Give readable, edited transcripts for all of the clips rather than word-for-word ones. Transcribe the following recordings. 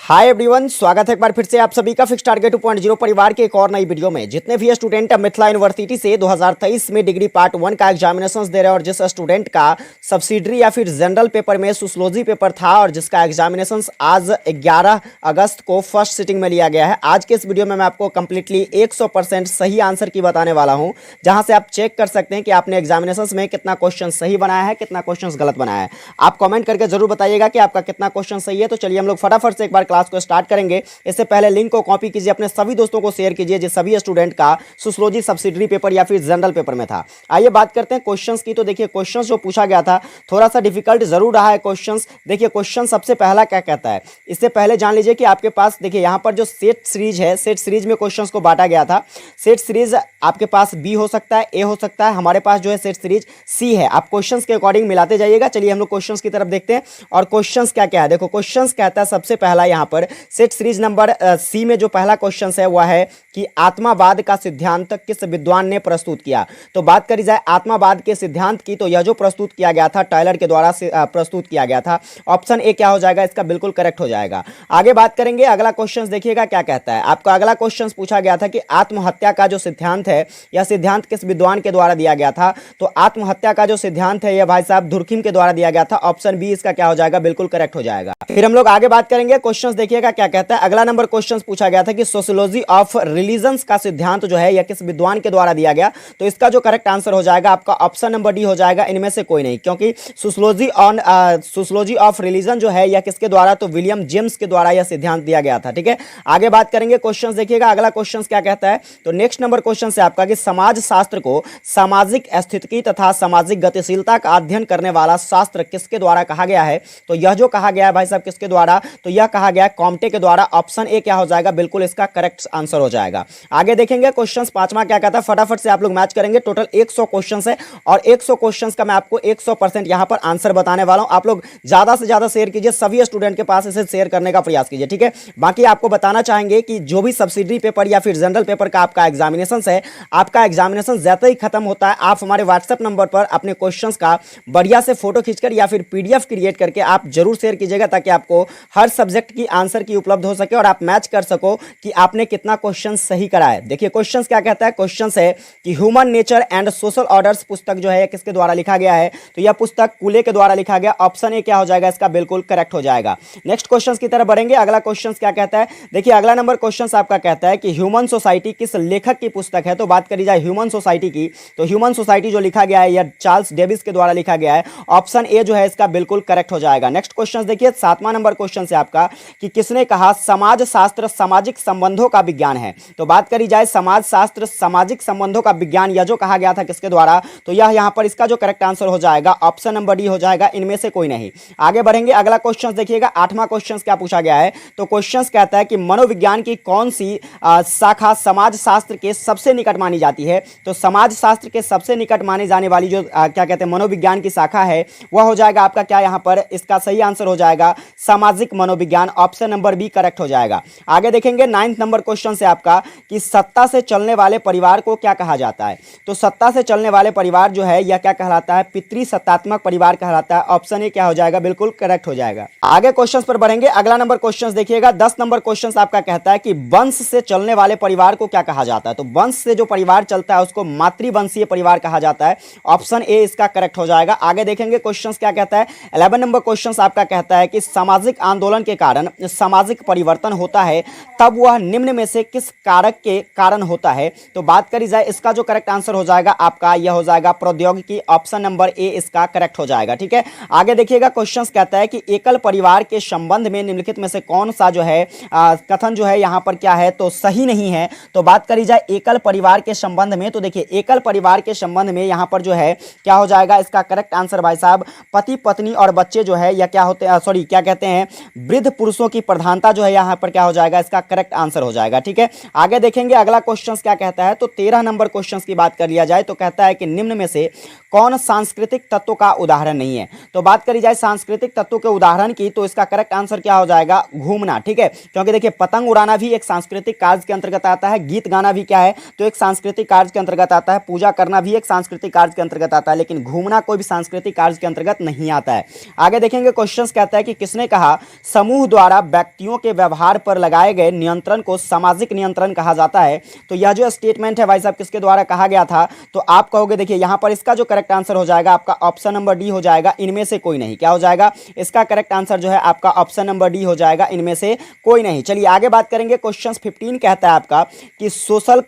Hi everyone, स्वागत है एक बार फिर से आप सभी का फिक्स टारगेट 2.0 परिवार के एक और नई वीडियो में। जितने भी स्टूडेंट मिथिला यूनिवर्सिटी से 2023 में डिग्री पार्ट 1 का एग्जामिनेशंस दे रहे हैं और जिस स्टूडेंट का सब्सिडरी या फिर जनरल पेपर में सोशियोलॉजी पेपर था और जिसका एग्जामिनेशंस आज 11 अगस्त को फर्स्ट सिटिंग में लिया गया है, आज के इस वीडियो में मैं आपको कंप्लीटली 100% सही आंसर की बताने वाला हूं, जहां से आप चेक कर सकते हैं कि आपने एग्जामिनेशंस में कितना क्वेश्चन सही बनाया है, कितना क्वेश्चन गलत बनाया है। आप कॉमेंट करके जरूर बताइएगा कि आपका कितना क्वेश्चन सही है। तो चलिए हम लोग फटाफट से एक बार क्लास को स्टार्ट करेंगे। इससे पहले लिंक को कॉपी कीजिए, अपने सभी दोस्तों को शेयर कीजिए जिस सभी स्टूडेंट का सोशियोलॉजी सब्सिडरी पेपर या फिर जनरल पेपर में था। आइए बात करते हैं क्वेश्चंस की। तो देखिए क्वेश्चंस जो पूछा गया था थोड़ा सा डिफिकल्ट जरूर रहा है क्वेश्चंस। देखिए क्वेश्चन सबसे पहला क्या कहता है, इससे पहले जान लीजिए कि आपके पास देखिए यहां पर जो सेट सीरीज है, सेट सीरीज में क्वेश्चंस को बांटा गया था। सेट सीरीज आपके पास बी हो सकता है, ए हो सकता है, हमारे पास जो है सेट सीरीज सी है। आप क्वेश्चंस के अकॉर्डिंग मिलाते जाइएगा। चलिए हम लोग क्वेश्चंस की तरफ देखते हैं और क्वेश्चंस क्या क्या है। देखो क्वेश्चंस कहता है सबसे पहला यहां पर सेट सीरीज नंबर सी में जो पहला क्वेश्चन है वह है कि आत्मावाद का सिद्धांत किस विद्वान ने प्रस्तुत किया। तो बात करी जाए आत्मावाद के सिद्धांत की, तो यह जो प्रस्तुत किया गया था टायलर के द्वारा प्रस्तुत किया गया था। ऑप्शन ए क्या हो जाएगा, इसका बिल्कुल करेक्ट हो जाएगा। आगे बात करेंगे, अगला क्वेश्चन देखिएगा क्या कहता है। आपका अगला क्वेश्चन पूछा गया था कि आत्महत्या का जो सिद्धांत है यह सिद्धांत किस विद्वान के द्वारा दिया गया था। तो आत्महत्या का जो सिद्धांत है यह भाई साहब धुरखिम के द्वारा दिया गया था। ऑप्शन बी इसका क्या हो जाएगा, बिल्कुल करेक्ट हो जाएगा। फिर हम लोग आगे बात करेंगे, क्वेश्चन देखिएगा क्या कहता है। अगला नंबर क्वेश्चन पूछा गया था कि सोशियोलॉजी ऑफ रिलीजन्स का सिद्धांत जो है यह किस विद्वान के द्वारा दिया गया। तो इसका जो करेक्ट आंसर हो जाएगा आपका ऑप्शन नंबर डी हो जाएगा, इनमें से कोई नहीं, क्योंकि सोशियोलॉजी ऑफ रिलीजन जो है यह किसके द्वारा, तो विलियम जेम्स के द्वारा यह सिद्धांत दिया गया था। ठीक है, आगे बात करेंगे क्वेश्चन देखिएगा अगला क्वेश्चन क्या कहता है। तो नेक्स्ट नंबर क्वेश्चन से आपका कि समाज शास्त्र को सामाजिक स्थिति तथा सामाजिक गतिशीलता का अध्ययन करने वाला शास्त्र किसके द्वारा कहा गया है। तो यह जो कहा गया है भाई साहब किसके द्वारा, तो यह कहा गया कॉम्टे के द्वारा। ऑप्शन ए क्या हो जाएगा, बिल्कुल इसका करेक्ट आंसर हो जाएगा। आगे देखेंगे क्वेश्चन पांचवा क्या कहता है, फटाफट से आप लोग मैच करेंगे। टोटल 100 क्वेश्चन है और 100 क्वेश्चन का मैं आपको 100% यहां पर आंसर बताने वाला हूं। आप लोग ज्यादा से ज्यादा शेयर कीजिए, सभी स्टूडेंट के पास इसे शेयर करने का प्रयास कीजिए। ठीक है, बाकी आपको बताना चाहेंगे कि जो भी सब्सिडरी पेपर या फिर जनरल पेपर का आपका एग्जामिनेशन है, आपका एग्जामिनेशन जैसे ही खत्म होता है आप हमारे व्हाट्सएप नंबर पर अपने क्वेश्चन का बढ़िया से फोटो खींचकर या फिर पीडीएफ क्रिएट करके आप जरूर शेयर कीजिएगा, ताकि आपको हर सब्जेक्ट की आंसर की उपलब्ध हो सके और आप मैच कर सको कि आपने कितना क्वेश्चन सही करा है। देखिए क्वेश्चन क्या कहता है, क्वेश्चन है कि human nature and social orders पुस्तक जो है किसके द्वारा लिखा गया है। तो यह पुस्तक कूले के द्वारा लिखा गया। ऑप्शन ए क्या हो जाएगा, इसका बिल्कुल करेक्ट हो जाएगा। नेक्स्ट क्वेश्चन की तरफ बढ़ेंगे, अगला क्वेश्चन क्या कहता है। देखिए अगला नंबर क्वेश्चन आपका कहता है कि ह्यूमन सोसाइटी किस लेखक की पुस्तक है। तो बात करी जाए ह्यूमन सोसाइटी की, तो ह्यूमन सोसाइटी जो लिखा गया है यह चार्ल्स डेविस के द्वारा लिखा गया है। ऑप्शन ए जो है इसका बिल्कुल करेक्ट हो जाएगा। नेक्स्ट क्वेश्चन देखिए सातवां नंबर क्वेश्चन से आपका कि किसने कहा समाज शास्त्र सामाजिक संबंधों का विज्ञान है। तो बात करी जाए समाज शास्त्र सामाजिक संबंधों का विज्ञान, यह जो कहा गया था किसके द्वारा, तो यह यहां पर इसका जो करेक्ट आंसर हो जाएगा ऑप्शन नंबर डी हो जाएगा, इनमें से कोई नहीं। आगे बढ़ेंगे, अगला क्वेश्चन देखिएगा आठवां क्वेश्चन क्या पूछा गया है। तो क्वेश्चन कहता है कि मनोविज्ञान की कौन सी शाखा समाज शास्त्र के सबसे निकट मानी जाती है। तो समाज शास्त्र के सबसे निकट माने जाने वाली जो क्या कहते हैं मनोविज्ञान की शाखा है वह हो जाएगा आपका क्या, यहां पर इसका सही आंसर हो जाएगा सामाजिक मनोविज्ञान। ऑप्शन नंबर बी करेक्ट हो जाएगा। आगे देखेंगे 9th नंबर क्वेश्चन से आपका कि सत्ता से चलने वाले परिवार को क्या कहा जाता है। तो सत्ता से चलने वाले परिवार जो है यह क्या कहलाता है, पितृसत्तात्मक परिवार कहलाता है। ऑप्शन ए क्या हो जाएगा, बिल्कुल करेक्ट हो जाएगा। आगे क्वेश्चंस पर बढ़ेंगे, अगला नंबर क्वेश्चंस देखिएगा 10 नंबर क्वेश्चन आपका कहता है कि वंश से चलने वाले परिवार को क्या कहा जाता है। तो वंश से जो परिवार चलता है उसको मातृवंशीय परिवार कहा जाता है। ऑप्शन ए इसका करेक्ट हो जाएगा। आगे देखेंगे क्वेश्चन क्या कहता है। 11 नंबर क्वेश्चन आपका कहता है कि सामाजिक आंदोलन के कारण सामाजिक परिवर्तन होता है तब वह निम्न में से किस कारक के कारण होता है। तो बात करी जाए इसका जो करेक्ट आंसर हो जाएगा आपका यह हो जाएगा प्रौद्योगिकी। ऑप्शन नंबर ए इसका करेक्ट हो जाएगा। ठीक है, आगे देखिएगा क्वेश्चन कहता है कि एकल परिवार के संबंध में निम्नलिखित में से कौन सा जो है कथन जो है यहां पर क्या है, तो सही नहीं है। तो बात करी जाए एकल परिवार के संबंध में, तो देखिए एकल परिवार के संबंध में यहां पर जो है क्या हो जाएगा, इसका करेक्ट आंसर भाई साहब पति पत्नी और बच्चे जो है या क्या होते हैं, सॉरी क्या कहते हैं, वृद्ध पुरुषों की प्रधानता जो है यहां पर क्या हो जाएगा, इसका करेक्ट आंसर हो जाएगा। ठीक है, आगे देखेंगे अगला क्वेश्चन क्या कहता है। तो 13 नंबर क्वेश्चन की बात कर लिया जाए तो कहता है कि निम्न में से कौन सांस्कृतिक तत्व का उदाहरण नहीं है। तो बात करी जाए सांस्कृतिक तत्व के उदाहरण की, तो इसका करेक्ट आंसर क्या हो जाएगा, घूमना। ठीक है, क्योंकि देखिए पतंग उड़ाना भी एक सांस्कृतिक कार्य के अंतर्गत आता है, गीत गाना भी क्या है, तो एक सांस्कृतिक कार्य के अंतर्गत आता है, पूजा करना भी एक सांस्कृतिक कार्य के अंतर्गत आता है, लेकिन घूमना कोई भी सांस्कृतिक कार्य के अंतर्गत नहीं आता है। आगे देखेंगे क्वेश्चन कहता है कि किसने कहा समूह द्वारा द्वारा व्यक्तियों के व्यवहार पर लगाए गए नियंत्रण को सामाजिक नियंत्रण कहा जाता है। तो यह जो स्टेटमेंट है भाई साहब किसके द्वारा कहा गया था, तो आप कहोगे देखिए यहां पर इसका जो करेक्ट आंसर हो जाएगा आपका ऑप्शन नंबर डी हो जाएगा, इनमें से कोई नहीं। क्या हो जाएगा, इसका करेक्ट आंसर जो है आपका ऑप्शन नंबर डी हो जाएगा, इनमें से कोई नहीं। चलिए आगे बात करेंगे। क्वेश्चन 15 कहता है आपका कि सोशल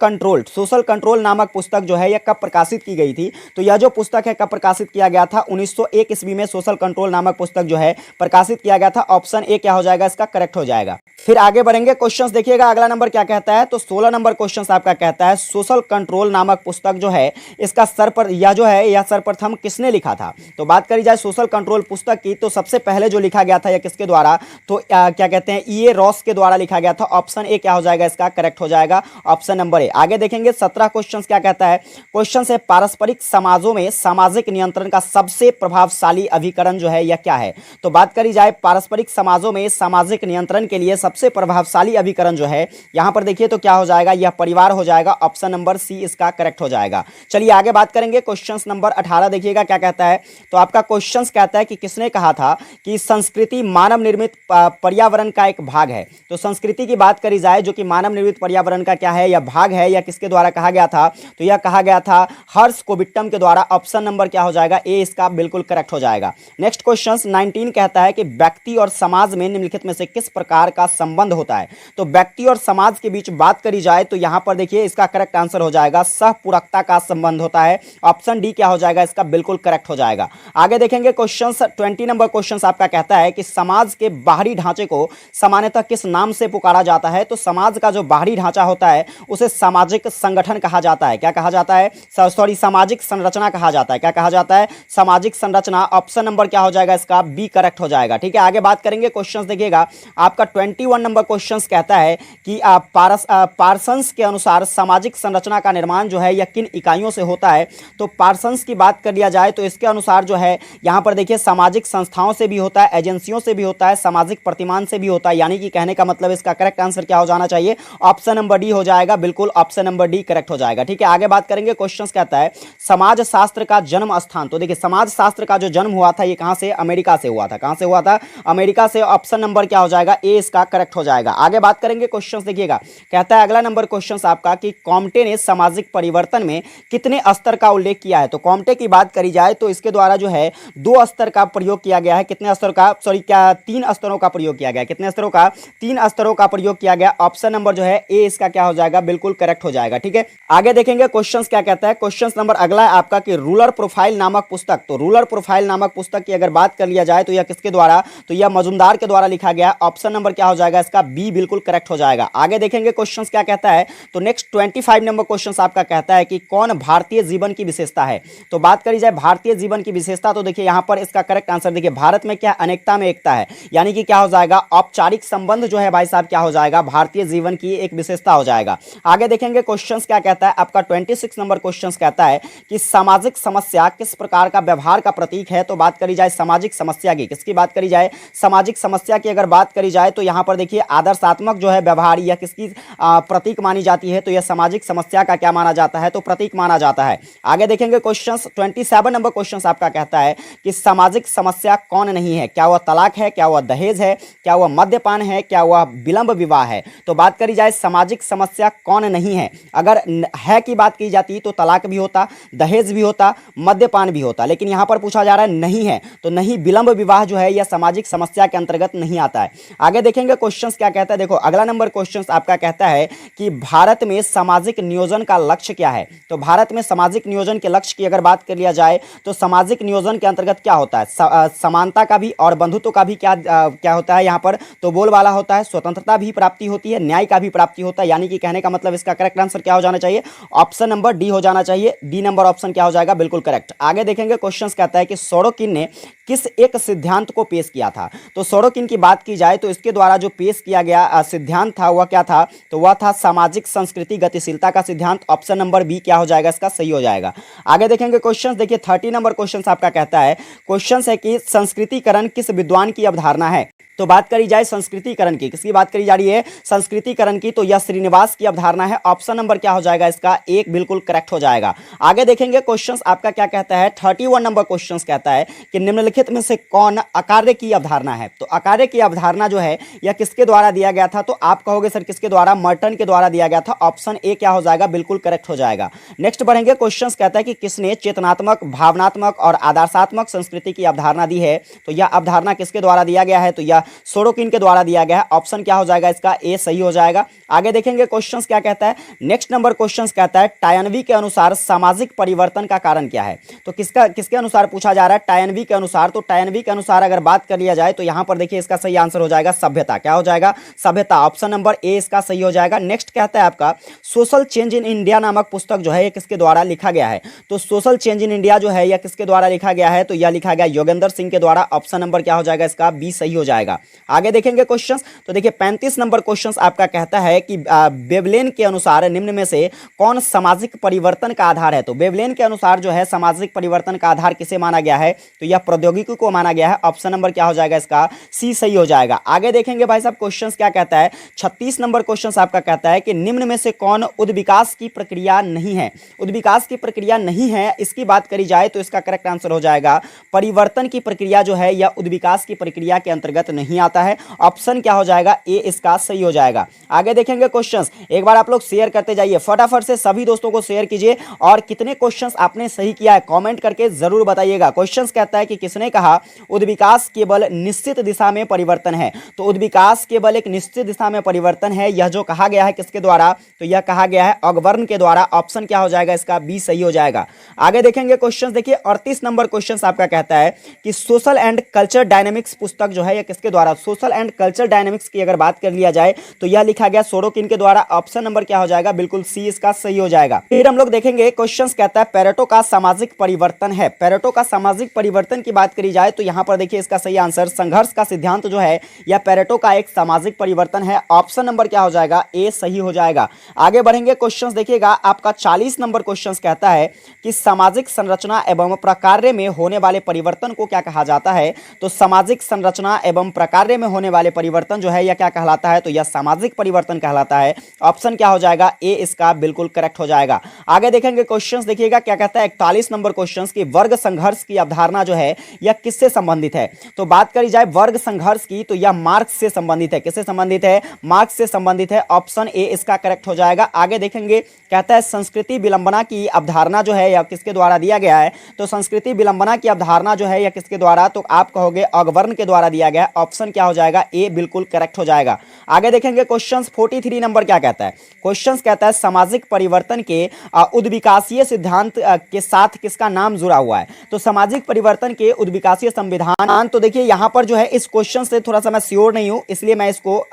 कंट्रोल नामक पुस्तक जो है यह कब प्रकाशित की गई थी। तो यह जो पुस्तक है कब प्रकाशित किया गया था, 1901 ईस्वी में सोशल कंट्रोल नामक पुस्तक जो है प्रकाशित किया गया था। ऑप्शन ए क्या हो जाएगा, इसका करेक्ट हो जाएगा। फिर आगे बढ़ेंगे। क्वेश्चंस देखिएगा अगला नंबर क्या कहता है, तो 16 नंबर क्वेश्चंस आपका कहता है सोशल कंट्रोल नामक पुस्तक जो है इसका यह सर्वप्रथम किसने लिखा था। तो बात करी जाए सोशल कंट्रोल पुस्तक की, तो सबसे पहले जो लिखा गया था यह किसके द्वारा, तो क्या कहते हैं ई ए रॉस के द्वारा लिखा गया था। ऑप्शन ए क्या हो जाएगा, इसका करेक्ट हो जाएगा, ऑप्शन नंबर ए। आगे देखेंगे 17 क्वेश्चन क्या कहता है। क्वेश्चन है पारस्परिक समाजों में सामाजिक नियंत्रण का सबसे प्रभावशाली अभिकरण जो है यह क्या है। तो बात करी जाए पारस्परिक समाजों में सामाजिक नियंत्रण के लिए सबसे प्रभावशाली अभिकरण जो है यहां पर देखिए तो क्या हो जाएगा, यह परिवार हो जाएगा, ऑप्शन नंबर सी इसका करेक्ट हो जाएगा। चलिए आगे बात करेंगे। क्वेश्चन नंबर 18 देखिएगा क्या कहता है। तो आपका क्वेश्चन कहता है कि किसने कहा था कि संस्कृति मानव निर्मित पर्यावरण का एक भाग है। तो संस्कृति की बात करी जाए जो कि मानव निर्मित पर्यावरण का क्या है, यह भाग है, या किसके द्वारा कहा गया था, तो यह कहा गया था हर्ष कोविट्टम के द्वारा। ऑप्शन नंबर क्या हो जाएगा, ए इसका बिल्कुल करेक्ट हो जाएगा। नेक्स्ट क्वेश्चन 19 कहता है कि व्यक्ति और समाज में निम्नलिखित में से किस प्रकार का संबंध होता है। तो व्यक्ति और समाज के बीच बात करी जाए तो यहां पर देखिए इसका करेक्ट आंसर हो जाएगा सहपूरकता का संबंध होता है। ऑप्शन डी क्या हो जाएगा, इसका बिल्कुल करेक्ट हो जाएगा। आगे देखेंगे क्वेश्चन 20 नंबर क्वेश्चन आपका कहता है कि समाज के बाहरी ढांचे को सामान्यतः किस नाम से पुकारा जाता है। तो समाज का जो बाहरी ढांचा होता है उसे सामाजिक संगठन कहा जाता है। क्या कहा जाता है, सामाजिक संरचना कहा जाता है। क्या कहा जाता है, सामाजिक संरचना। ऑप्शन नंबर क्या हो जाएगा, इसका बी करेक्ट हो जाएगा। ठीक है, आगे बात करेंगे। क्वेश्चन देखिएगा आपका 21 नंबर क्वेश्चन कहता है कि पार्सन्स के अनुसार सामाजिक संरचना का निर्माण जो है यह किन इकाइयों से होता है। तो पार्सन्स की बात कर लिया जाए तो इसके अनुसार जो है यहां पर देखिए सामाजिक संस्थाओं से भी होता है, एजेंसियों से भी होता है, सामाजिक प्रतिमान से भी होता है। यानी कि कहने का मतलब इसका करेक्ट आंसर क्या हो जाना चाहिए, ऑप्शन नंबर डी हो जाएगा, बिल्कुल ऑप्शन नंबर डी करेक्ट हो जाएगा। ठीक है, आगे बात करेंगे। क्वेश्चन कहता है समाज शास्त्र का जन्म स्थान। तो देखिए समाज शास्त्र का जो जन्म हुआ था ये कहां से, अमेरिका से हुआ था। कहां से हुआ था, अमेरिका से। ऑप्शन नंबर क्या हो जाएगा, ए इसका करेक्ट हो जाएगा। आगे बात करेंगे। क्वेश्चन देखिएगा कहता है अगला नंबर क्वेश्चन आपका कि कॉम्टे ने सामाजिक परिवर्तन में कितने स्तर का उल्लेख किया है। तो कॉम्टे की बात करी जाए तो इसके द्वारा जो है 2 स्तर का प्रयोग किया गया है। कितने स्तर का, सॉरी क्या 3 स्तरों का प्रयोग किया गया। कितने स्तरों का, 3 स्तरों का प्रयोग किया गया। ऑप्शन नंबर जो है ए इसका क्या हो जाएगा, बिल्कुल करेक्ट हो जाएगा। ठीक है, आगे देखेंगे क्वेश्चन क्या कहता है। क्वेश्चन नंबर अगला है आपका कि रूलर प्रोफाइल नामक पुस्तक। तो रूलर प्रोफाइल नामक पुस्तक की अगर बात कर लिया जाए तो यह किसके द्वारा, तो यह मजुमदार के द्वारा लिखा गया। ऑप्शन नंबर क्या हो जाएगा, इसका बी बिल्कुल करेक्ट हो जाएगा। आगे देखेंगे क्वेश्चन क्या कहता है। तो नेक्स्ट 25 नंबर क्वेश्चन आपका कहता है कि कौन भारतीय जीवन की विशेषता है। तो बात करी जाए भारतीय जीवन की विशेषता तो देखिए यहां पर इसका करेक्ट आंसर देखिए भारत में क्या, अनेकता में एकता है। यानी कि क्या हो जाएगा, औपचारिक संबंध जो है भाई साहब क्या हो जाएगा, भारतीय जीवन की एक विशेषता हो जाएगा। आगे देखेंगे क्वेश्चन क्या कहता है आपका 26 नंबर क्वेश्चन कहता है कि सामाजिक समस्या किस प्रकार का व्यवहार का प्रतीक है। तो बात करी जाए सामाजिक समस्या की, किसकी बात करी जाए, सामाजिक समस्या की अगर बात करी जाए तो यहां पर देखिए आदर्शात्मक जो है व्यवहार या किसकी प्रतीक मानी जाती है। तो यह सामाजिक समस्या का क्या माना जाता है, तो प्रतीक माना जाता है। आगे देखेंगे क्वेश्चन 27 नंबर क्वेश्चन आपका कहता है कि सामाजिक समस्या कौन नहीं है। क्या वह तलाक है, क्या वह दहेज है, क्या वह मद्यपान है, क्या वह विलंब विवाह है। तो बात करी जाए सामाजिक समस्या कौन नहीं है, अगर है की बात की जाती तो तलाक भी होता, दहेज भी होता, मद्यपान भी होता। लेकिन यहां पर पूछा जा रहा है नहीं है, तो नहीं विलंब विवाह जो है यह सामाजिक समस्या के अंतर्गत नहीं आता है। आगे देखेंगे क्वेश्चन क्या कहता है। देखो अगला नंबर क्वेश्चन आपका कहता है कि भारत में सामाजिक नियोजन का लक्ष्य क्या है। तो भारत में सामाजिक नियोजन के लक्ष्य की अगर बात कर लिया जाए तो सामाजिक नियोजन के अंतर्गत क्या होता है, समानता का भी और बंधुत्व का भी क्या होता है यहाँ पर, तो बोल वाला होता है, स्वतंत्रता भी प्राप्ति होती है, न्याय का भी प्राप्ति होता है। यानी कि कहने का मतलब इसका करेक्ट आंसर क्या हो जाना चाहिए, ऑप्शन नंबर डी हो जाना चाहिए। डी नंबर ऑप्शन क्या हो जाएगा, बिल्कुल करेक्ट। आगे देखेंगे क्वेश्चन कहता है कि सोरोकिन ने किस एक सिद्धांत को पेश किया था। तो सोरोकिन की बात की जाए तो इसके द्वारा जो पेश किया गया सिद्धांत था वह क्या था, तो वह था सामाजिक संस्कृति गतिशीलता का सिद्धांत। ऑप्शन नंबर बी क्या हो जाएगा, इसका सही हो जाएगा। आगे देखेंगे क्वेश्चन देखिए 30 नंबर क्वेश्चन आपका कहता है, क्वेश्चन है कि संस्कृतिकरण किस विद्वान की अवधारणा है। तो बात करी जाए संस्कृतिकरण की, किसकी बात करी जा रही है? संस्कृतिकरण की। तो यह श्रीनिवास की अवधारणा है। ऑप्शन नंबर क्या हो जाएगा इसका? एक बिल्कुल करेक्ट हो जाएगा। आगे देखेंगे क्वेश्चंस आपका क्या कहता है। 31 नंबर क्वेश्चंस कहता है कि निम्नलिखित में से कौन अकार्य की अवधारणा है? तो अकार्य की अवधारणा जो है यह किसके द्वारा दिया गया था? तो आप कहोगे सर किसके द्वारा? मर्टन के द्वारा दिया गया था। ऑप्शन ए क्या हो जाएगा? बिल्कुल करेक्ट हो जाएगा। नेक्स्ट बढ़ेंगे क्वेश्चंस कहता है कि किसने चेतनात्मक, भावनात्मक और आदर्शात्मक संस्कृति की अवधारणा दी है? तो यह अवधारणा किसके द्वारा दिया गया है? तो यह सोरोकिन के द्वारा दिया गया है। ऑप्शन क्या हो जाएगा इसका? ए सही हो जाएगा। आगे देखेंगे क्वेश्चंस क्या कहता है। नेक्स्ट नंबर क्वेश्चंस कहता है टायनवी के अनुसार सामाजिक परिवर्तन का कारण क्या है? तो किसके अनुसार पूछा जा रहा है? टायनवी के अनुसार। तो टायनवी के अनुसार अगर बात कर लिया जाए तो यहां पर देखिए इसका सही आंसर हो जाएगा सभ्यता। क्या हो जाएगा? सभ्यता। ऑप्शन नंबर ए इसका सही हो जाएगा। नेक्स्ट कहता है आपका सोशल चेंज इन इंडिया नामक पुस्तक जो है यह किसके द्वारा लिखा गया है? तो सोशल चेंज इन इंडिया जो है यह किसके द्वारा लिखा गया है? तो यह लिखा गया योगेंद्र सिंह के द्वारा। ऑप्शन नंबर क्या हो जाएगा इसका? बी सही हो जाएगा। आगे देखेंगे क्वेश्चंस। तो देखिए 35 नंबर क्वेश्चंस आपका कहता है कि वेवलेन के अनुसार निम्न में से कौन सामाजिक परिवर्तन का आधार है? तो वेवलेन के अनुसार जो है सामाजिक परिवर्तन का आधार किसे माना गया है? तो यह प्रौद्योगिकी को माना गया है। ऑप्शन नंबर क्या हो जाएगा इसका? सी सही हो जाएगा। आगे देखेंगे भाई साहब क्वेश्चंस क्या कहता है। 36 नंबर क्वेश्चंस आपका कहता है कि निम्न में से कौन उद्विकास की प्रक्रिया नहीं है? उद्विकास की प्रक्रिया नहीं है इसकी बात करी जाए तो इसका करेक्ट आंसर हो जाएगा परिवर्तन की प्रक्रिया जो है यह उद्विकास की प्रक्रिया के अंतर्गत नहीं आता है। ऑप्शन क्या हो जाएगा? ए इसका सही हो जाएगा। आगे देखेंगे क्वेश्चंस। एक बार आप लोग शेयर करते जाइए, फटाफट से सभी दोस्तों को शेयर कीजिए और कितने क्वेश्चंस आपने सही किया है कमेंट करके जरूर बताइएगा। क्वेश्चंस कहता है कि किसने कहा उद्विकास केवल निश्चित दिशा में परिवर्तन है? तो उद्विकास केवल एक निश्चित दिशा में परिवर्तन है, यह जो कहा गया है किसके द्वारा? तो यह कहा गया है ऑगबर्न के द्वारा। ऑप्शन क्या हो जाएगा इसका? बी सही हो जाएगा। आगे देखेंगे क्वेश्चंस। देखिए 38 नंबर क्वेश्चंस आपका कहता है कि सोशल एंड कल्चर डायनेमिक्स पुस्तक जो है यह किसके द्वारा? सोशल एंड कल्चर डायनेमिक्स की अगर बात कर लिया जाए तो यह लिखा गया सोरोकिन के द्वारा। ऑप्शन नंबर क्या हो जाएगा? बिल्कुल सी इसका सही हो जाएगा। फिर हम लोग देखेंगे क्वेश्चंस कहता है पेरेटो का सामाजिक परिवर्तन है। पेरेटो का सामाजिक परिवर्तन की बात करी जाए तो यहां पर देखिए इसका सही आंसर संघर्ष का सिद्धांत जो है यह पेरेटो का एक सामाजिक परिवर्तन है। ऑप्शन नंबर क्या हो जाएगा? ए सही हो जाएगा। आगे बढ़ेंगे क्वेश्चंस देखिएगा आपका 40 नंबर क्वेश्चंस कहता है कि सामाजिक संरचना एवं प्रकार्य में होने वाले परिवर्तन को क्या कहा जाता है? तो सामाजिक संरचना एवं प्रकार्य में होने वाले परिवर्तन जो है यह क्या कहलाता है? तो यह सामाजिक परिवर्तन कहलाता है। ऑप्शन क्या हो जाएगा? ए इसका बिल्कुल करेक्ट हो जाएगा। आगे देखेंगे क्वेश्चंस देखिएगा क्या कहता है 41 नंबर क्वेश्चंस की वर्ग संघर्ष की अवधारणा जो है यह किससे संबंधित है? तो बात करी जाए वर्ग संघर्ष की तो यह मार्क्स से संबंधित है। किससे संबंधित है? मार्क्स से संबंधित है। ऑप्शन ए इसका करेक्ट हो जाएगा। आगे देखेंगे कहता है संस्कृति विलंबना की अवधारणा जो है यह किसके द्वारा दिया गया है? तो संस्कृति विलंबना की अवधारणा जो है यह किसके द्वारा? तो आप कहोगे ऑगबर्न के द्वारा दिया गया है। ऑप्शन क्या हो जाएगा? ए बिल्कुल करेक्ट हो जाएगा। आगे देखेंगे क्वेश्चंस 43 नंबर क्या कहता है। क्वेश्चंस कहता है सामाजिक परिवर्तन के उद्विकासीय सिद्धांत के साथ किसका नाम जुड़ा हुआ है? तो सामाजिक परिवर्तन के उद्विकासीय संविधान। तो देखिए यहां पर जो है इस क्वेश्चन से थोड़ा सा मैं श्योर नहीं हूं इसलिए मैं इसको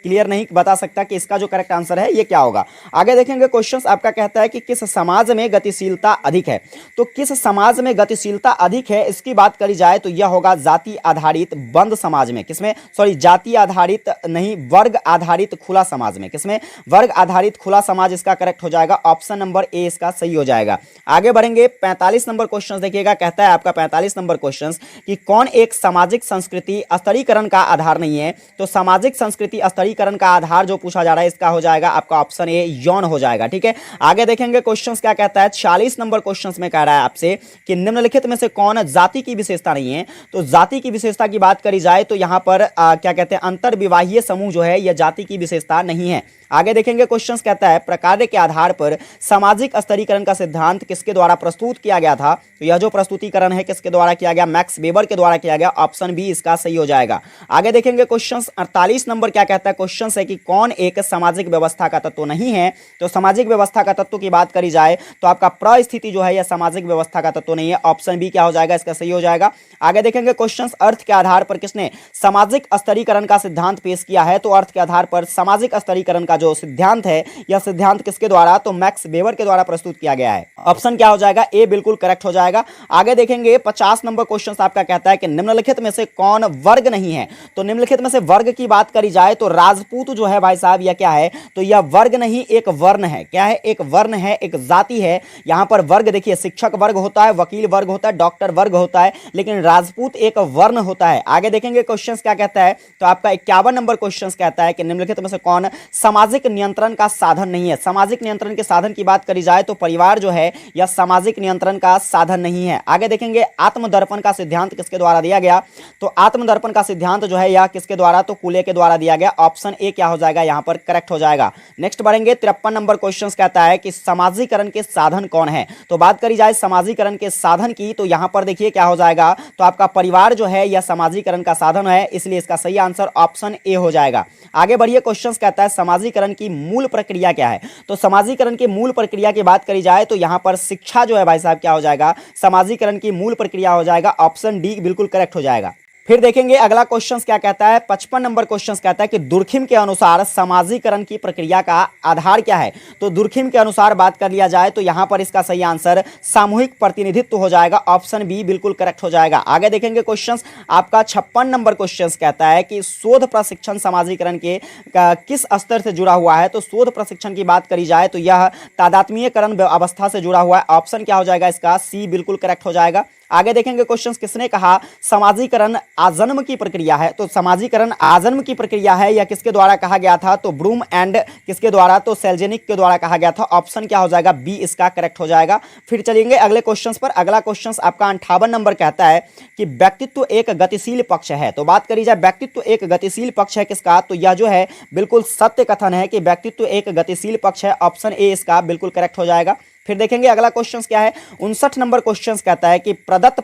क्लियर नहीं बता सकता कि इसका जो करेक्ट आंसर है ये क्या होगा। आगे देखेंगे क्वेश्चंस आपका कहता है कि किस समाज में गतिशीलता अधिक है? तो किस समाज में गतिशीलता अधिक है इसकी बात करी जाए तो यह होगा जाति आधारित बंद समाज में। किसमें? सॉरी जाति आधारित नहीं, वर्ग आधारित खुला समाज में। किसमें? वर्ग आधारित खुला समाज इसका करेक्ट हो जाएगा। ऑप्शन नंबर ए इसका सही हो जाएगा। आगे बढ़ेंगे 45 नंबर क्वेश्चन देखिएगा कहता है आपका 45 नंबर क्वेश्चन कि कौन एक सामाजिक संस्कृति स्तरीकरण का आधार नहीं है? तो सामाजिक संस्कृति स्तरीकरण का आधार जो पूछा जा रहा है इसका हो जाएगा आपका ऑप्शन ए यौन हो जाएगा। ठीक है। आगे देखेंगे क्वेश्चंस क्या कहता है 46 नंबर क्वेश्चंस में कह रहा है आपसे कि निम्नलिखित में से कौन जाति की विशेषता नहीं है? तो जाति की विशेषता की बात करी जाए तो यहां पर क्या कहते हैं अंतर विवाहीय समूह जो है यह जाति की विशेषता नहीं है। आगे देखेंगे क्वेश्चंस कहता है प्रकार्य के आधार पर सामाजिक स्तरीकरण का सिद्धांत किसके द्वारा प्रस्तुत किया गया था? तो यह जो प्रस्तुतिकरण है किसके द्वारा किया गया? मैक्स वेबर के द्वारा किया गया। ऑप्शन बी इसका सही हो जाएगा। आगे देखेंगे क्वेश्चंस 48 नंबर क्या कहता है क्वेश्चन है कि कौन एक सामाजिक व्यवस्था का तत्व नहीं है? तो सामाजिक व्यवस्था का तत्व की बात करी जाए तो आपका परिस्थिति जो है यह सामाजिक व्यवस्था का तत्व नहीं है। ऑप्शन बी क्या हो जाएगा? इसका सही हो जाएगा। आगे देखेंगे क्वेश्चंस अर्थ के आधार पर किसने सामाजिक स्तरीकरण का सिद्धांत पेश किया है? तो अर्थ के आधार पर सामाजिक स्तरीकरण का जो सिद्धांत है यह सिद्धांत किसके द्वारा? तो मैक्स वेबर के द्वारा प्रस्तुत किया गया है। ऑप्शन क्या हो जाएगा? ए बिल्कुल करेक्ट हो जाएगा। आगे देखेंगे 50 नंबर क्वेश्चन आपका कहता है कि निम्नलिखित में से कौन वर्ग नहीं है? तो निम्नलिखित में से वर्ग की बात करी जाए तो राजपूत जो है भाई साहब यह क्या है, तो यह वर्ग नहीं एक वर्ण है। क्या है? एक वर्ण है, एक जाति है। यहां पर वर्ग देखिए, शिक्षक वर्ग होता है, वकील वर्ग होता है, डॉक्टर वर्ग होता है, लेकिन राजपूत एक वर्ण होता है। आगे देखेंगे क्वेश्चंस क्या कहता है, तो आपका 51 नंबर क्वेश्चंस कहता है कि निम्नलिखित में से कौन सामाजिक नियंत्रण का साधन नहीं है। सामाजिक नियंत्रण के साधन की बात करी जाए तो परिवार जो है यह सामाजिक नियंत्रण का साधन नहीं है। आगे देखेंगे आत्मदर्पण का सिद्धांत किसके द्वारा दिया गया, तो आत्मदर्पण का सिद्धांत जो है यह किसके द्वारा, तो कूले के द्वारा दिया गया। ऑप्शन ए क्या हो जाएगा यहां पर करेक्ट हो जाएगा। नेक्स्ट बढ़ेंगे 53 नंबर क्वेश्चन कहता है कि समाजीकरण के साधन कौन है। तो बात करी जाए समाजीकरण के साधन की, तो यहां पर देखिए क्या हो जाएगा, तो आपका परिवार जो है यह समाजीकरण का साधन है, इसलिए इसका सही आंसर ऑप्शन ए हो जाएगा। आगे बढ़िए क्वेश्चन कहता है समाजीकरण की मूल प्रक्रिया क्या है। तो समाजीकरण की मूल प्रक्रिया की बात करी जाए तो यहां पर शिक्षा जो है भाई साहब क्या हो जाएगा, समाजीकरण की मूल प्रक्रिया हो जाएगा। ऑप्शन डी बिल्कुल करेक्ट हो जाएगा। फिर देखेंगे अगला क्वेश्चन क्या कहता है, 55 नंबर क्वेश्चन कहता है कि दुर्खिम के अनुसार समाजीकरण की प्रक्रिया का आधार क्या है। तो दुर्खिम के अनुसार बात कर लिया जाए तो यहां पर इसका सही आंसर सामूहिक प्रतिनिधित्व हो जाएगा। ऑप्शन बी बिल्कुल करेक्ट हो जाएगा। आगे देखेंगे क्वेश्चन आपका 56 नंबर क्वेश्चन कहता है कि शोध प्रशिक्षण समाजीकरण के किस स्तर से जुड़ा हुआ है। तो शोध प्रशिक्षण की बात करी जाए तो यह तादात्म्यकरण अवस्था से जुड़ा हुआ है। ऑप्शन क्या हो जाएगा इसका, सी बिल्कुल करेक्ट हो जाएगा। आगे देखेंगे क्वेश्चन किसने कहा समाजीकरण आजन्म की प्रक्रिया है। तो समाजीकरण आजन्म की प्रक्रिया है या किसके द्वारा कहा गया था, तो ब्रूम एंड किसके द्वारा, तो सेल्जेनिक के द्वारा कहा गया था। ऑप्शन क्या हो जाएगा, बी इसका करेक्ट हो जाएगा। फिर चलेंगे अगले क्वेश्चन पर। अगला क्वेश्चन आपका 58 नंबर कहता है कि व्यक्तित्व एक गतिशील पक्ष है। तो बात करी जाए व्यक्तित्व एक गतिशील पक्ष है किसका, तो यह जो है बिल्कुल सत्य कथन है कि व्यक्तित्व एक गतिशील पक्ष है। ऑप्शन ए इसका बिल्कुल करेक्ट हो जाएगा। फिर देखेंगे अगला क्वेश्चन क्या है, 59 नंबर क्वेश्चन कहता है कि प्रदत्त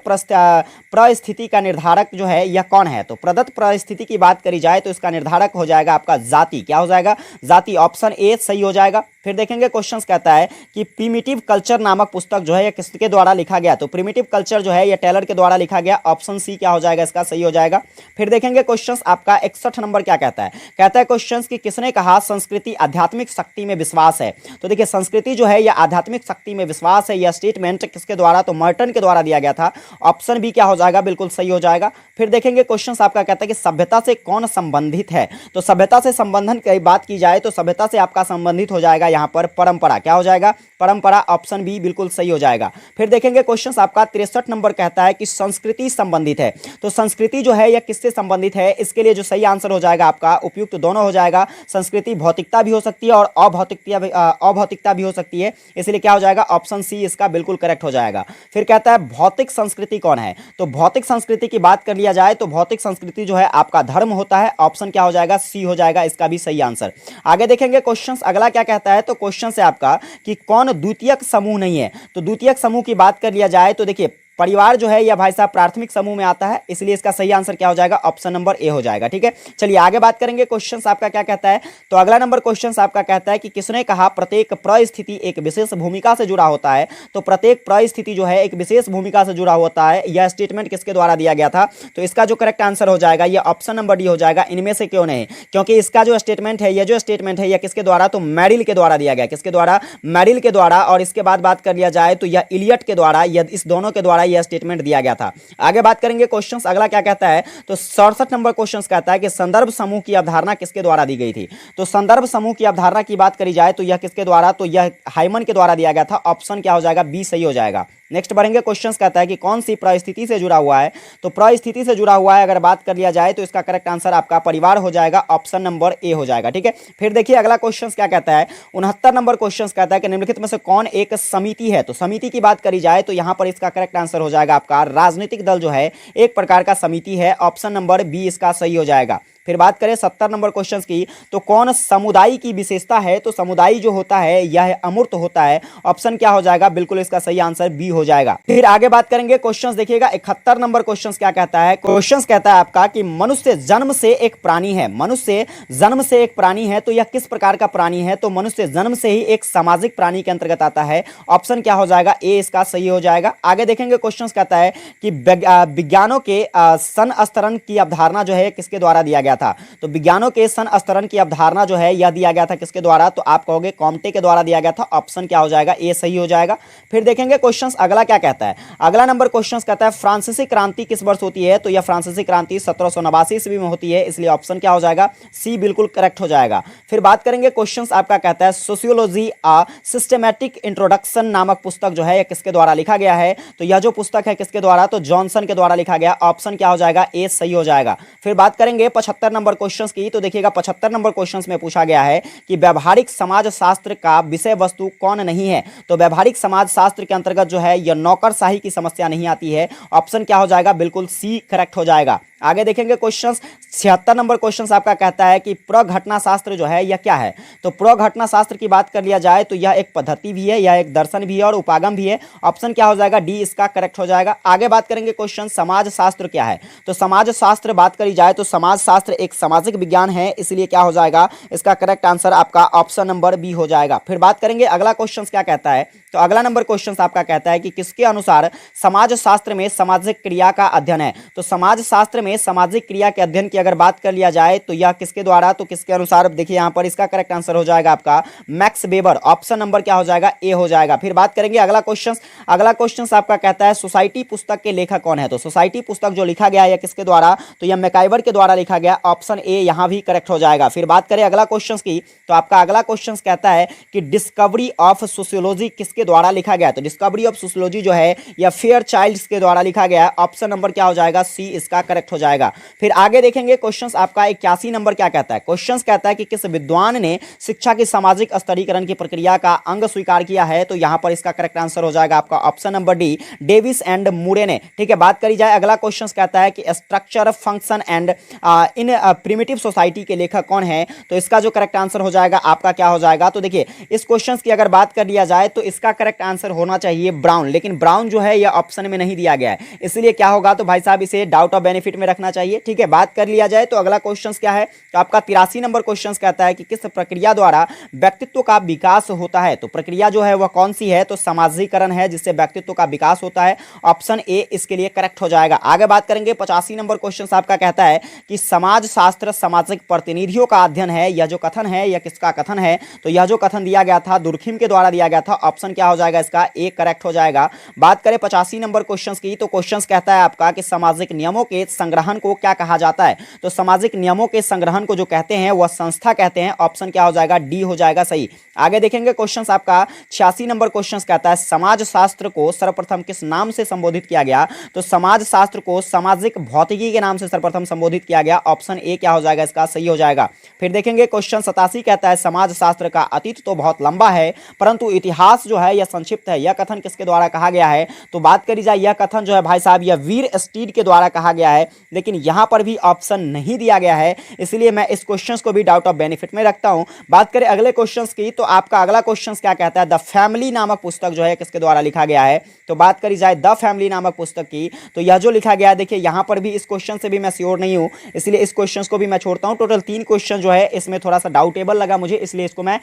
परिस्थिति का निर्धारक जो है यह कौन है। तो प्रदत्त परिस्थिति की बात करी जाए तो इसका निर्धारक हो जाएगा आपका जाति। क्या हो जाएगा, जाति। ऑप्शन ए सही हो जाएगा। फिर देखेंगे क्वेश्चन कहता है कि प्रिमिटिव कल्चर नामक पुस्तक जो है यह किसके द्वारा लिखा गया। तो प्रिमिटिव कल्चर जो है यह टेलर के द्वारा लिखा गया। ऑप्शन सी क्या हो जाएगा इसका सही हो जाएगा। फिर देखेंगे क्वेश्चन आपका 61 नंबर क्या कहता है, कहता है क्वेश्चन कि किसने कहा संस्कृति आध्यात्मिक शक्ति में विश्वास है। तो देखिए संस्कृति जो है यह आध्यात्मिक शक्ति में विश्वास है। यह स्टेटमेंट किसके द्वारा, तो मर्टन के द्वारा दिया गया था। ऑप्शन बी क्या हो जाएगा, बिल्कुल सही हो जाएगा। फिर देखेंगे क्वेश्चन आपका कहता है कि सभ्यता से कौन संबंधित है। तो सभ्यता से संबंधन की बात की जाए तो सभ्यता से आपका संबंधित हो जाएगा यहां पर परंपरा। क्या हो जाएगा, परंपरा। ऑप्शन बी बिल्कुल सही हो जाएगा। फिर देखेंगे क्वेश्चन आपका 63 नंबर कहता है कि संस्कृति संबंधित है। तो संस्कृति जो है यह किससे संबंधित है, इसके लिए जो सही आंसर हो जाएगा आपका उपयुक्त दोनों हो जाएगा। संस्कृति भौतिकता भी हो सकती है और अभौतिकता भी हो सकती है, इसलिए क्या हो जाएगा, ऑप्शन सी इसका बिल्कुल करेक्ट हो जाएगा। फिर कहता है भौतिक संस्कृति कौन है। तो भौतिक संस्कृति की बात कर लिया जाए तो भौतिक संस्कृति जो है आपका धर्म होता है। ऑप्शन क्या हो जाएगा, सी हो जाएगा, इसका भी सही आंसर। आगे देखेंगे क्वेश्चन अगला क्या कहता है, तो क्वेश्चन से आपका कि कौन द्वितीयक समूह नहीं है। तो द्वितीयक समूह की बात कर लिया जाए तो देखिए परिवार जो है यह भाई साहब प्राथमिक समूह में आता है, इसलिए इसका सही आंसर क्या हो जाएगा, ऑप्शन नंबर ए हो जाएगा। ठीक है, चलिए आगे बात करेंगे। क्वेश्चन आपका क्या कहता है, तो अगला नंबर क्वेश्चन आपका कहता है कि किसने कहा प्रत्येक परिस्थिति एक विशेष भूमिका से जुड़ा होता है। तो प्रत्येक परिस्थिति जो है एक विशेष भूमिका से जुड़ा होता है, यह स्टेटमेंट किसके द्वारा दिया गया था। तो इसका जो करेक्ट आंसर हो जाएगा यह ऑप्शन नंबर डी हो जाएगा। इनमें से क्यों नहीं, क्योंकि इसका जो स्टेटमेंट है, यह किसके द्वारा, तो मेरिल के द्वारा दिया गया। किसके द्वारा, मेरिल के द्वारा। और इसके बाद बात कर लिया जाए तो यह इलियट के द्वारा, इस दोनों के द्वारा यह स्टेटमेंट दिया गया था। आगे बात करेंगे क्वेश्चन अगला क्या कहता है, तो 67 नंबर क्वेश्चन कहता है कि संदर्भ समूह की अवधारणा किसके द्वारा दी गई थी। तो संदर्भ समूह की अवधारणा की बात करी जाए तो यह किसके द्वारा, तो यह हाइमन के द्वारा दिया गया था। ऑप्शन क्या हो जाएगा, बी सही हो जाएगा। नेक्स्ट बढ़ेंगे क्वेश्चन कहता है कि कौन सी परिस्थिति से जुड़ा हुआ है। तो परिस्थिति से जुड़ा हुआ है अगर बात कर लिया जाए तो इसका करेक्ट आंसर आपका परिवार हो जाएगा। ऑप्शन नंबर ए हो जाएगा। ठीक है, फिर देखिए अगला क्वेश्चन क्या कहता है, 69 नंबर क्वेश्चन कहता है कि निम्नलिखित में से कौन एक समिति है। तो समिति की बात करी जाए तो यहां पर इसका करेक्ट आंसर हो जाएगा आपका राजनीतिक दल जो है एक प्रकार का समिति है। ऑप्शन नंबर बी इसका सही हो जाएगा। फिर बात करें 70 नंबर क्वेश्चन की, तो कौन समुदाय की विशेषता है। तो समुदाय जो होता है यह अमूर्त होता है। ऑप्शन क्या हो जाएगा, बिल्कुल इसका सही आंसर बी हो जाएगा। फिर आगे बात करेंगे क्वेश्चन देखिएगा 71 नंबर क्वेश्चन क्या कहता है। क्वेश्चन कहता है आपका कि मनुष्य जन्म से एक प्राणी है। मनुष्य जन्म से एक प्राणी है, तो यह किस प्रकार का प्राणी है। तो मनुष्य जन्म से ही एक सामाजिक प्राणी के अंतर्गत आता है। ऑप्शन क्या हो जाएगा, ए इसका सही हो जाएगा। आगे देखेंगे क्वेश्चन कहता है कि विज्ञानों के संस्तरण की अवधारणा जो है किसके द्वारा दिया गया गया था। तो विज्ञानों के संस्तरण की अवधारणा जो है यह दिया गया था किसके द्वारा, तो आप कहोगे कॉम्टे के द्वारा दिया गया था। ऑप्शन क्या हो जाएगा, ए सही हो जाएगा। फिर देखेंगे क्वेश्चन अगला क्या कहता है। अगला नंबर क्वेश्चन कहता है फ्रांसीसी क्रांति किस वर्ष होती है, तो यह फ्रांसीसी क्रांति 1789 ईस्वी में होती है, इसलिए ऑप्शन क्या हो जाएगा, सी बिल्कुल करेक्ट हो जाएगा। फिर बात करेंगे क्वेश्चन आपका कहता है सोशियोलॉजी आ सिस्टमैटिक इंट्रोडक्शन नामक पुस्तक जो है यह किसके द्वारा लिखा गया है, तो यह जो पुस्तक है किसके द्वारा, तो जॉनसन के द्वारा लिखा गया। ऑप्शन क्या हो जाएगा, ए सही हो जाएगा। फिर बात करेंगे 75 नंबर क्वेश्चन की, तो देखिएगा 75 नंबर क्वेश्चन में पूछा गया है कि व्यवहारिक समाज शास्त्र का विषय वस्तु कौन नहीं है, तो व्यवहारिक समाज शास्त्र के अंतर्गत जो है यह नौकरशाही की समस्या नहीं आती है। ऑप्शन क्या हो जाएगा, बिल्कुल सी करेक्ट हो जाएगा। आगे देखेंगे क्वेश्चन 76 नंबर क्वेश्चन आपका कहता है कि प्रघटना शास्त्र जो है यह क्या है, तो प्रघटना शास्त्र की बात कर लिया जाए तो यह एक पद्धति भी है, यह एक दर्शन भी है और उपागम भी है। ऑप्शन क्या हो जाएगा, डी इसका करेक्ट हो जाएगा। आगे बात करेंगे क्वेश्चन समाज शास्त्र क्या है, तो समाज शास्त्र बात करी जाए तो समाज शास्त्र एक सामाजिक विज्ञान है, इसलिए क्या हो जाएगा, इसका करेक्ट आंसर आपका ऑप्शन नंबर बी हो जाएगा। फिर बात करेंगे अगला क्वेश्चन क्या कहता है, तो अगला नंबर क्वेश्चन आपका कहता है कि किसके अनुसार समाज शास्त्र में सामाजिक क्रिया का अध्ययन है, तो समाज शास्त्र में सामाजिक क्रिया के अध्ययन की अगर बात कर लिया जाए तो यह किसके द्वारा, तो किसके अनुसार, देखिए यहां पर इसका करेक्ट आंसर हो जाएगा आपका मैक्स वेबर। ऑप्शन नंबर क्या हो जाएगा, ए हो जाएगा। फिर बात करेंगे अगला क्वेश्चन आपका कहता है सोसाइटी पुस्तक के लेखक कौन है, तो सोसाइटी पुस्तक जो लिखा गया है किसके द्वारा, तो यह मैकाइवर के द्वारा लिखा गया। ऑप्शन ए यहां भी करेक्ट हो जाएगा। फिर बात करें अगला क्वेश्चन की, तो आपका अगला क्वेश्चन कहता है कि डिस्कवरी ऑफ सोशियोलॉजी किसके द्वारा लिखा गया, तो डिस्कवरी ऑफ सोशियोलॉजी जो है यह फेयर चाइल्ड्स के द्वारा लिखा गया। ऑप्शन नंबर क्या हो जाएगा, सी इसका करेक्ट हो जाएगा। फिर आगे देखेंगे क्वेश्चन आपका 81 नंबर क्या कहता है। क्वेश्चन कहता है कि किस विद्वान ने शिक्षा की सामाजिक स्तरीकरण की प्रक्रिया का अंग स्वीकार किया है, तो यहां पर इसका करेक्ट आंसर हो जाएगा आपका option number D, Davis and Moore ने। ठीक है, बात करी जाए अगला क्वेश्चन कहता है कि structure function and in primitive society के लेखक कौन है, तो इसका जो करेक्ट आंसर हो जाएगा आपका क्या हो जाएगा, तो देखिए इस क्वेश्चन की अगर बात कर लिया जाए तो इसका करेक्ट आंसर होना चाहिए ब्राउन, लेकिन ब्राउन जो है यह ऑप्शन में नहीं दिया गया है, इसलिए क्या होगा, तो भाई साहब इसे डाउट ऑफ बेनिफिट में रखना चाहिए। ठीक है, बात कर लिया जाए तो अगला क्वेश्चन क्या है, तो आपका 83 नंबर क्वेश्चन कहता है कि किस प्रक्रिया द्वारा व्यक्तित्व का विकास होता है, तो प्रक्रिया जो है वह कौन सी है, तो समाजीकरण है जिससे व्यक्तित्व का विकास होता है। ऑप्शन ए इसके लिए करेक्ट हो जाएगा। आगे बात करेंगे 85 नंबर क्वेश्चन आपका कहता है कि समाज शास्त्र सामाजिक प्रतिनिधियों का अध्ययन है, यह जो कथन है यह किसका कथन है, तो यह जो कथन दिया गया था दुर्खिम के द्वारा दिया गया था। ऑप्शन क्या हो जाएगा, इसका ए करेक्ट हो जाएगा। बात करें 85 नंबर क्वेश्चन की, तो क्वेश्चन कहता है आपका कि सामाजिक नियमों के संग्रहण को क्या कहा जाता है, तो सामाजिक नियमों के संग्रहण को जो कहते हैं वह संस्था कहते हैं। ऑप्शन क्या हो जाएगा, डी हो जाएगा सही। आगे देखेंगे क्वेश्चन आपका 86 नंबर क्वेश्चन कहता है समाज शास्त्र को सर्वप्रथम किस नाम से संबोधित किया गया, तो समाज शास्त्र को सामाजिक भौतिकी के नाम से सर्वप्रथम संबोधित किया गया। ऑप्शन ए क्या हो जाएगा, इसका सही हो जाएगा। फिर देखेंगे क्वेश्चन 87 कहता है समाज शास्त्र का अतीत तो बहुत लंबा है परंतु इतिहास जो है यह संक्षिप्त है, यह कथन किसके द्वारा कहा गया है, तो बात करी जाए यह कथन जो है भाई साहब यह वीर स्टीड के द्वारा कहा गया है, लेकिन यहां पर भी ऑप्शन नहीं दिया गया है, इसलिए मैं इस क्वेश्चन को भी डाउट ऑफ बेनिफिट में रखता हूं। बात करें अगले क्वेश्चन की, तो आपका अगला क्वेश्चन क्या कहता है द फैमिली नामक पुस्तक जो है किसके द्वारा लिखा गया है, तो बात करी जाए द फैमिली नामक पुस्तक की, तो यह जो लिखा गया है देखिए यहां पर भी इस क्वेश्चन से भी मैं श्योर नहीं हूं, इसलिए इस क्वेश्चन को भी मैं छोड़ता हूं। टोटल 3 क्वेश्चन जो है इसमें थोड़ा सा डाउटेबल लगा मुझे, इसलिए इसको मैं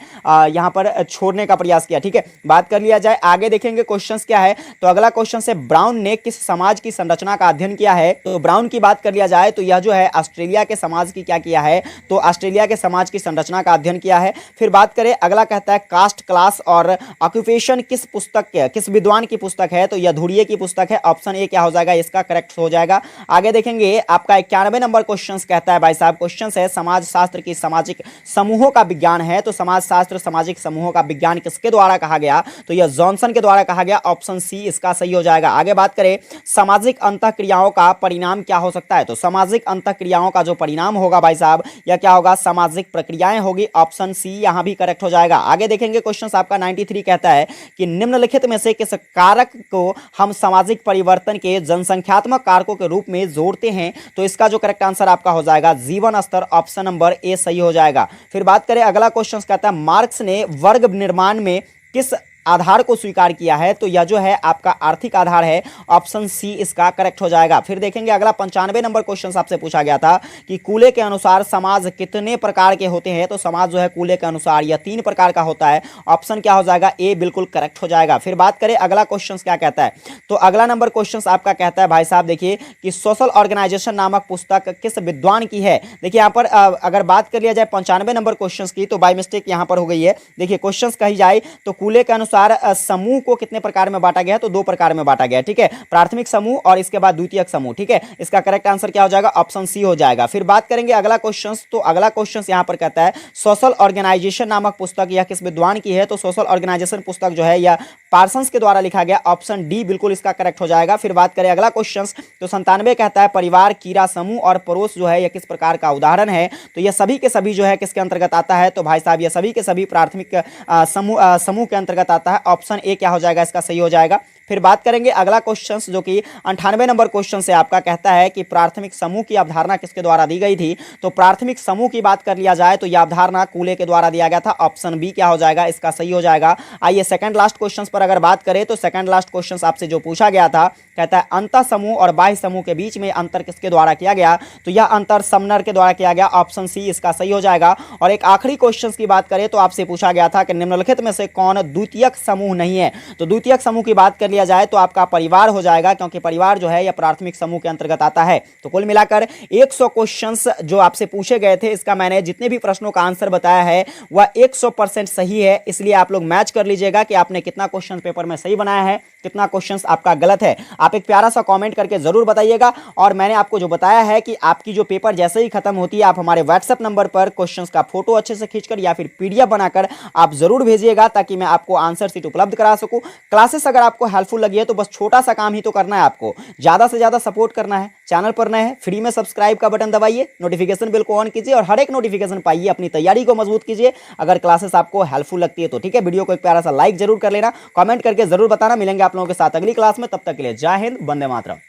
यहां पर छोड़ने का प्रयास किया। ठीक है, बात कर लिया जाए आगे देखेंगे क्वेश्चन क्या है, तो अगला क्वेश्चन से ब्राउन ने किस समाज की संरचना का अध्ययन किया है, तो ब्राउन की बात कर लिया जाए तो यह जो है ऑस्ट्रेलिया के समाज की क्या किया है, तो ऑस्ट्रेलिया के समाज की संरचना का अध्ययन किया है। फिर बात करें अगला कहता है कास्ट क्लास और ऑक्यूपेशन किस पुस्तक के किस विद्वान की पुस्तक है, तो यह धुरिये की पुस्तक है। ऑप्शन ए क्या हो जाएगा, इसका करेक्ट हो जाएगा। आगे देखेंगे आपका 91 नंबर क्वेश्चन कहता है भाई साहब क्वेश्चन है समाज शास्त्र की सामाजिक समूहों का विज्ञान है, तो समाज शास्त्र सामाजिक समूहों का विज्ञान किसके द्वारा कहा गया, तो यह जॉनसन के द्वारा कहा गया। ऑप्शन सी इसका सही हो जाएगा। आगे बात करें सामाजिक अंतःक्रियाओं का परिणाम क्या हो सकता है, तो सामाजिक अंतःक्रियाओं का जो परिणाम होगा भाई साहब यह क्या होगा, सामाजिक प्रक्रियाएं होगी। ऑप्शन सी यहां भी करेक्ट हो जाएगा। आगे देखेंगे क्वेश्चन आपका 93 कहता है कि निम्नलिखित में से किस कारक को हम सामाजिक परिवर्तन के जनसंख्यात्मक कारकों के रूप में जोड़ते हैं, तो इसका जो करेक्ट आंसर आपका हो जाएगा जीवन स्तर। ऑप्शन नंबर ए सही हो जाएगा। फिर बात करें अगला क्वेश्चन कहता है मार्क्स ने वर्ग निर्माण में किस आधार को स्वीकार किया है, तो यह जो है आपका आर्थिक आधार है, ऑप्शन सी इसका करेक्ट हो जाएगा। फिर देखेंगे अगला 95 नंबर क्वेश्चन आपसे पूछा गया था कि कूले के अनुसार समाज कितने प्रकार के होते हैं, तो समाज जो है कूले के अनुसार यह 3 प्रकार का होता है, ऑप्शन क्या हो जाएगा, ए बिल्कुल करेक्ट हो जाएगा। फिर बात करें अगला क्वेश्चन क्या कहता है, तो अगला नंबर क्वेश्चन आपका कहता है भाई साहब देखिए कि सोशल ऑर्गेनाइजेशन नामक पुस्तक किस विद्वान की है। देखिए यहाँ पर अगर बात कर लिया जाए 95 नंबर क्वेश्चन की, तो बाय मिस्टेक यहाँ पर हो गई है। देखिए क्वेश्चन कही जाए तो कूले के अनुसार समूह को कितने प्रकार में बांटा गया है, तो 2 प्रकार में बांटा गया है, ठीक है, प्राथमिक समूह और इसके बाद द्वितीयक समूह, ठीक है। इसका करेक्ट आंसर क्या हो जाएगा, ऑप्शन सी हो जाएगा। फिर बात करेंगे अगला क्वेश्चन, तो अगला क्वेश्चन यहाँ पर कहता है सोशल ऑर्गेनाइजेशन नामक पुस्तक यह किस विद्वान की है, तो सोशल ऑर्गेनाइजेशन पुस्तक जो है यह पार्सन्स के द्वारा लिखा गया, ऑप्शन डी बिल्कुल इसका करेक्ट हो जाएगा। फिर बात करें अगला क्वेश्चन, तो 97 कहता है परिवार, कीड़ा समूह और पड़ोस जो है यह किस प्रकार का उदाहरण है, तो यह सभी के सभी जो है किसके अंतर्गत आता है, तो भाई साहब यह सभी के सभी प्राथमिक समूह के अंतर्गत आता है, ऑप्शन ए क्या हो जाएगा, इसका सही हो जाएगा। फिर बात करेंगे अगला क्वेश्चन जो कि 98 नंबर क्वेश्चन से आपका कहता है कि प्राथमिक समूह की अवधारणा किसके द्वारा दी गई थी, तो प्राथमिक समूह की बात कर लिया जाए तो यह अवधारणा कूले के द्वारा दिया गया था, ऑप्शन बी क्या हो जाएगा, इसका सही हो जाएगा। आइए सेकंड लास्ट क्वेश्चन पर अगर बात करें, तो सेकंड लास्ट क्वेश्चन आपसे जो पूछा गया था, कहता है अंतः समूह और बाह्य समूह के बीच में अंतर किसके द्वारा किया गया, तो यह अंतर समनर के द्वारा किया गया, ऑप्शन सी इसका सही हो जाएगा। और एक आखिरी क्वेश्चन की बात करें तो आपसे पूछा गया था कि निम्नलिखित में से कौन द्वितीयक समूह नहीं है, तो द्वितीयक समूह की बात कर लिया जाए तो आपका परिवार हो जाएगा, क्योंकि परिवार जो है यह प्राथमिक समूह के अंतर्गत आता है। तो कुल मिलाकर 100 क्वेश्चंस जो आपसे पूछे गए थे, इसका मैंने जितने भी प्रश्नों का आंसर बताया है वह 100% सही है। इसलिए आप लोग मैच कर लीजिएगा कि आपने कितना क्वेश्चन पेपर में सही बनाया है, कितना क्वेश्चन आपका गलत है। आप एक प्यारा सा कमेंट करके जरूर बताइएगा। और मैंने आपको जो बताया है कि आपकी जो पेपर जैसे ही खत्म होती है, आप हमारे व्हाट्सएप नंबर पर क्वेश्चन का फोटो अच्छे से खींचकर या फिर पीडीएफ बनाकर आप जरूर भेजिएगा, ताकि मैं आपको आंसर शीट उपलब्ध करा सकूं। क्लासेस अगर आपको हेल्पफुल लगी है तो बस छोटा सा काम ही तो करना है, आपको ज्यादा से ज्यादा सपोर्ट करना है। चैनल पर नए हैं, फ्री में सब्सक्राइब का बटन दबाइए, नोटिफिकेशन बिल को ऑन कीजिए और हर एक नोटिफिकेशन पाइए, अपनी तैयारी को मजबूत कीजिए। अगर क्लासेस आपको हेल्पफुल लगती है तो ठीक है, वीडियो को एक प्यारा सा लाइक जरूर कर लेना, कमेंट करके जरूर बताना। मिलेंगे आप लोगों के साथ अगली क्लास में, तब तक के लिए जय हिंद, वंदे मातरम।